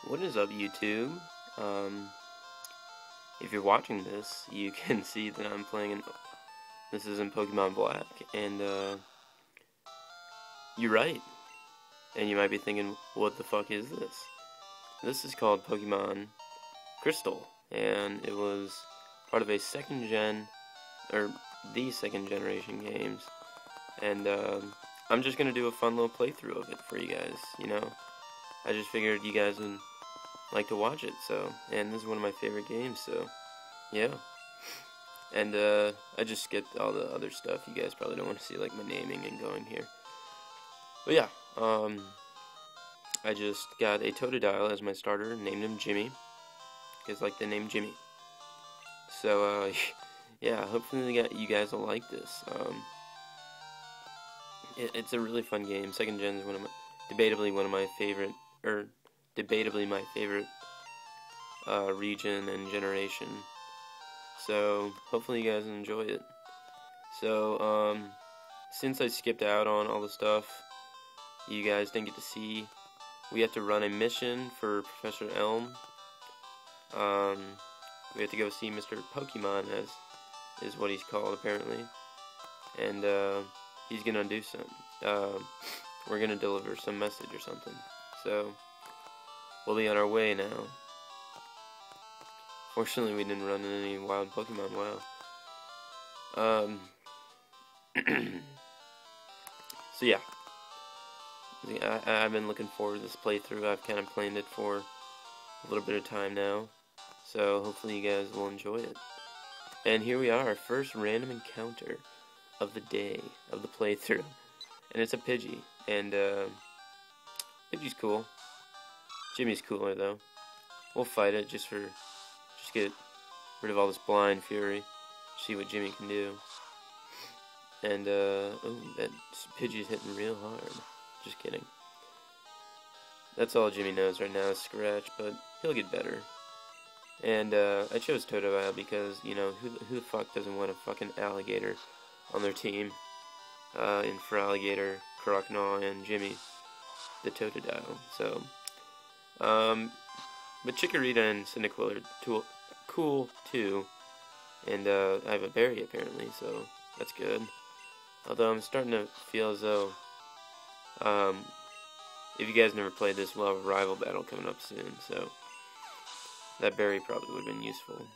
What is up, YouTube? If you're watching this, you can see that I'm playing this is in Pokemon Black, and you're right. And you might be thinking, what the fuck is this? This is called Pokemon Crystal, and it was part of a second generation games, and I'm just gonna do a fun little playthrough of it for you guys. I just figured you guys would like to watch it, and this is one of my favorite games, so yeah. And I just skipped all the other stuff. You guys probably don't want to see like my naming and going here, but yeah. I just got a Totodile as my starter, named him Jimmy, because I like the name Jimmy. So yeah, hopefully you guys will like this. It's a really fun game. Second gen is debatably my favorite region and generation. So hopefully you guys enjoy it. So since I skipped out on all the stuff you guys didn't get to see, we have to run a mission for Professor Elm. We have to go see Mr. Pokemon, is what he's called apparently, and he's gonna do something. We're gonna deliver some message or something. So we'll be on our way now. Fortunately, we didn't run into any wild Pokemon. Wow. So yeah, I've been looking forward to this playthrough. I've kind of planned it for a little bit of time now, so hopefully you guys will enjoy it. And here we are, our first random encounter of the day, of the playthrough, and it's a Pidgey, and Pidgey's cool. Jimmy's cooler though. We'll fight it just get rid of all this blind fury, see what Jimmy can do. And oh, that Pidgey's hitting real hard. Just kidding. That's all Jimmy knows right now is Scratch, but he'll get better. And I chose Totodile because, who the fuck doesn't want a fucking alligator on their team? In Feraligatr, Croconaw, and Jimmy, the Totodile. So, but Chikorita and Cyndaquil are cool too. And I have a berry apparently, so that's good. Although I'm starting to feel as though, if you guys never played this, we'll have a rival battle coming up soon, so that berry probably would have been useful,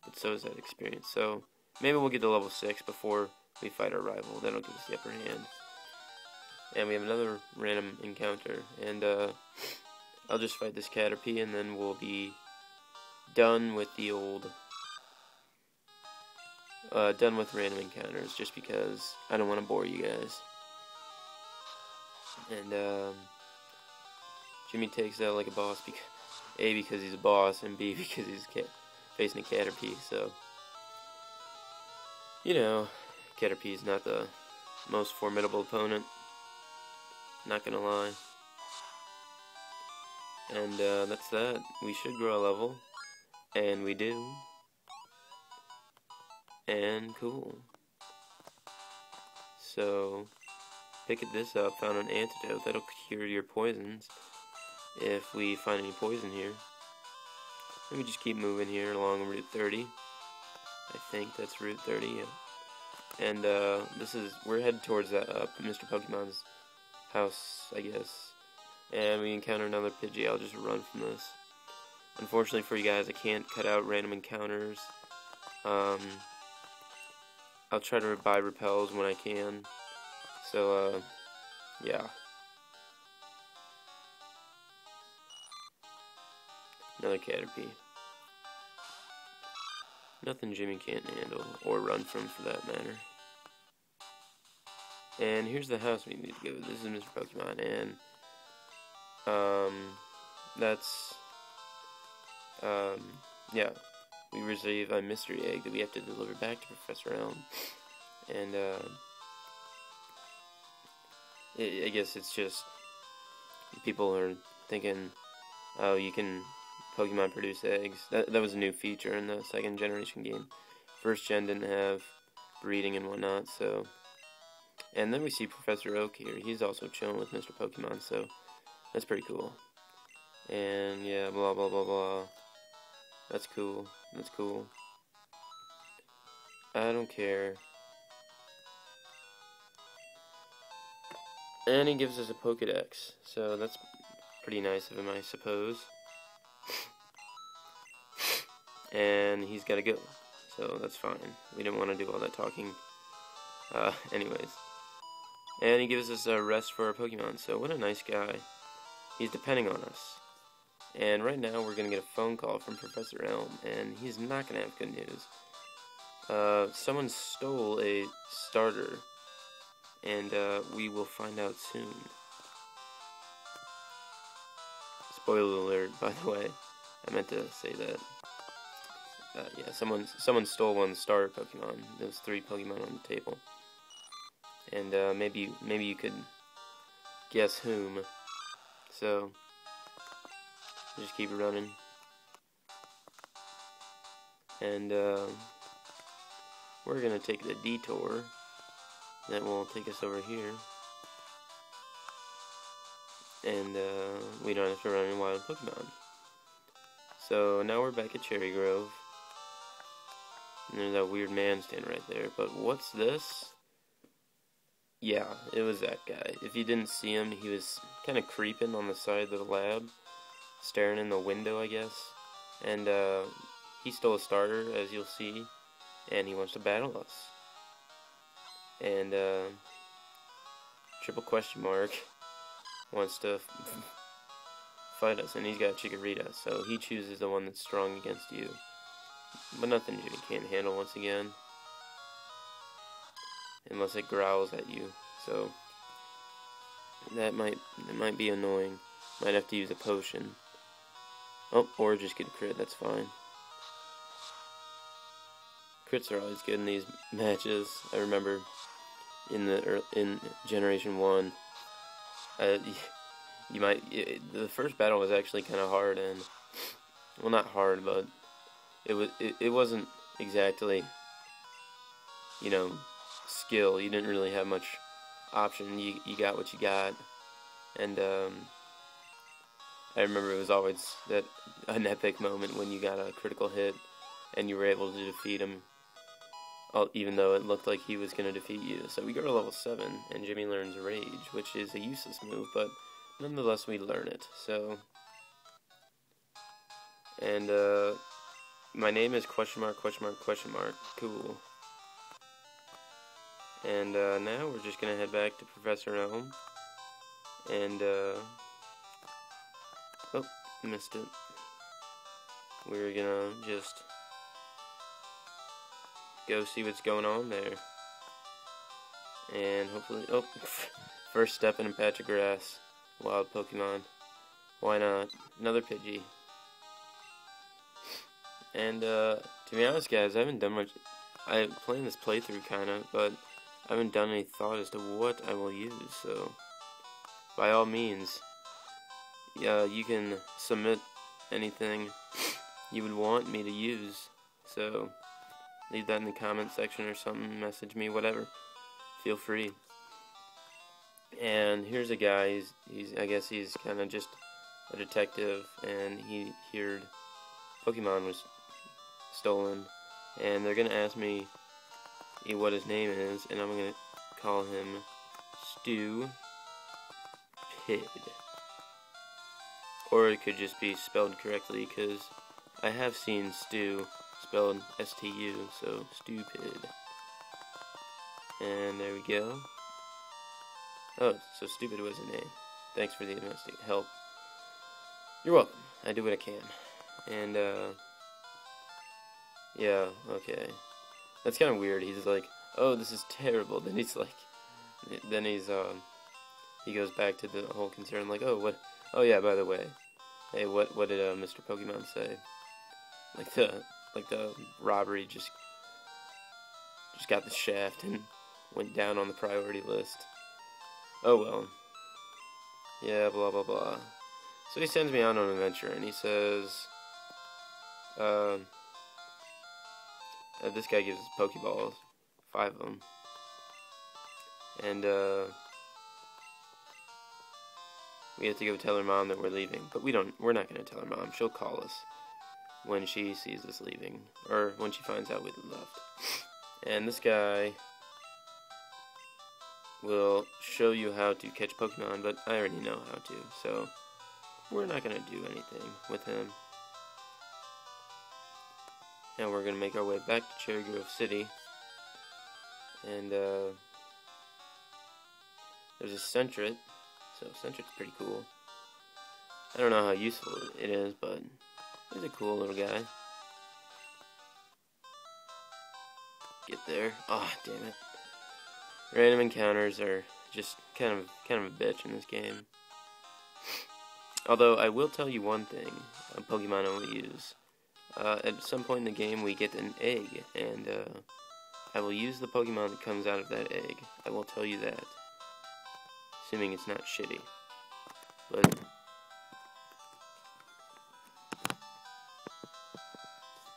but so is that experience. So maybe we'll get to level 6 before we fight our rival. That'll give us the upper hand. And we have another random encounter, and I'll just fight this Caterpie, and then we'll be done with the done with random encounters, just because I don't want to bore you guys. And Jimmy takes that like a boss, because he's a boss, and B, because he's facing a Caterpie. So, Caterpie's not the most formidable opponent, not gonna lie. And that's that. We should grow a level, and we do. And cool. So pick this up. Found an antidote that'll cure your poisons if we find any poison here. Let me just keep moving here along Route 30. I think that's Route 30, yeah. And we're headed towards that Mr. Pokemon's house, I guess. And we encounter another Pidgey. I'll just run from this. Unfortunately for you guys, I can't cut out random encounters. I'll try to buy repels when I can. So, yeah. Another Caterpie. Nothing Jimmy can't handle, or run from for that matter. And here's the house we need to go. This is Mr. Pokemon, and yeah, we receive a mystery egg that we have to deliver back to Professor Elm, and I guess it's just people are thinking, oh, you can Pokemon produce eggs. That was a new feature in the second generation game. First gen didn't have breeding and whatnot, so. And then we see Professor Oak here. He's also chilling with Mr. Pokemon, so that's pretty cool. And yeah, blah blah blah blah. That's cool. That's cool. I don't care. And he gives us a Pokedex, so that's pretty nice of him, I suppose. And he's gotta go, so that's fine. We didn't want to do all that talking. Anyways. And he gives us a rest for our Pokemon, so what a nice guy. He's depending on us. And right now we're gonna get a phone call from Professor Elm, and he's not gonna have good news. Someone stole a starter, and we will find out soon. Spoiler alert, by the way. I meant to say that. Yeah, someone stole one starter Pokemon. Those 3 Pokemon on the table, and maybe you could guess whom. So just keep running, and we're gonna take the detour that will take us over here, and we don't have to run in wild Pokemon. So now we're back at Cherry Grove. And there's that weird man standing right there. But what's this? Yeah, it was that guy. If you didn't see him, he was kind of creeping on the side of the lab, staring in the window, I guess. And he stole a starter, as you'll see, and he wants to battle us. And triple question mark wants to fight us, and he's got Chikorita, so he chooses the one that's strong against you. But nothing Jimmy can't handle once again. Unless it growls at you. So that might be annoying. Might have to use a potion. Oh, or just get a crit, that's fine. Crits are always good in these matches. I remember in Generation 1, the first battle was actually kind of hard, and well, not hard, but it wasn't exactly, you know, skill. You didn't really have much option. You got what you got, and I remember it was always an epic moment when you got a critical hit and you were able to defeat him, even though it looked like he was going to defeat you. So we go to level 7, and Jimmy learns Rage, which is a useless move, but nonetheless we learn it. So, and my name is question mark, question mark, question mark. Cool. And now we're just gonna head back to Professor Elm. And oh, missed it. We're gonna just go see what's going on there. And hopefully, oh, first step in a patch of grass. Wild Pokemon. Why not? Another Pidgey. And to be honest, guys, I haven't done much. I'm playing this playthrough kinda, but I haven't done any thought as to what I will use. So, by all means, yeah, you can submit anything you would want me to use. So, leave that in the comment section or something. Message me, whatever. Feel free. And here's a guy. I guess he's kind of just a detective, and he heard Pokemon was stolen, and they're gonna ask me what his name is, and I'm gonna call him Stupid. Or it could just be spelled correctly, because I have seen Stu spelled S-T-U, so Stupid. And there we go. Oh, so Stupid was a name. Thanks for the help. You're welcome. I do what I can. And, yeah, okay. That's kind of weird. He's like, oh, this is terrible. Then he's like, he goes back to the whole concern, like, oh yeah, by the way, hey, what did Mr. Pokemon say? Like the robbery just got the shaft and went down on the priority list. Oh well. Yeah, blah blah blah. So he sends me out on an adventure, and he says, this guy gives us Pokeballs, 5 of them, and we have to go tell her mom that we're leaving. But we're not gonna tell her mom. She'll call us when she sees us leaving, or when she finds out we left. And this guy will show you how to catch Pokemon, but I already know how to, so we're not gonna do anything with him. And we're gonna make our way back to Cherry Grove City. And there's a Sentret, so Sentret's pretty cool. I don't know how useful it is, but he's a cool little guy. Get there. Oh, damn it. Random encounters are just kind of a bitch in this game. Although I will tell you one thing, a Pokemon I will use. At some point in the game we get an egg, and I will use the Pokemon that comes out of that egg. I will tell you that. Assuming it's not shitty. But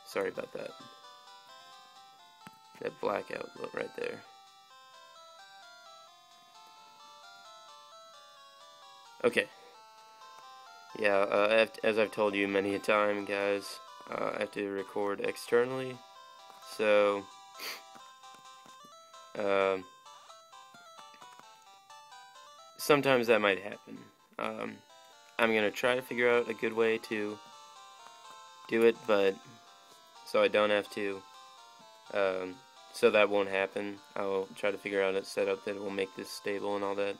sorry about that. That blackout right there. Okay. Yeah, as I've told you many a time, guys, I have to record externally, so sometimes that might happen. I'm gonna try to figure out a good way to do it, but so I don't have to, so that won't happen. I'll try to figure out a setup that will make this stable and all that.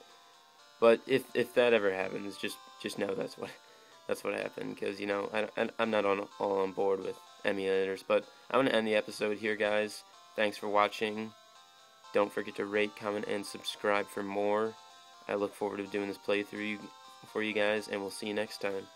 But if that ever happens, just know that's what happened, because you know I'm not all on board with emulators. But I'm gonna end the episode here, guys. Thanks for watching. Don't forget to rate, comment, and subscribe for more. I look forward to doing this playthrough for you guys, and we'll see you next time.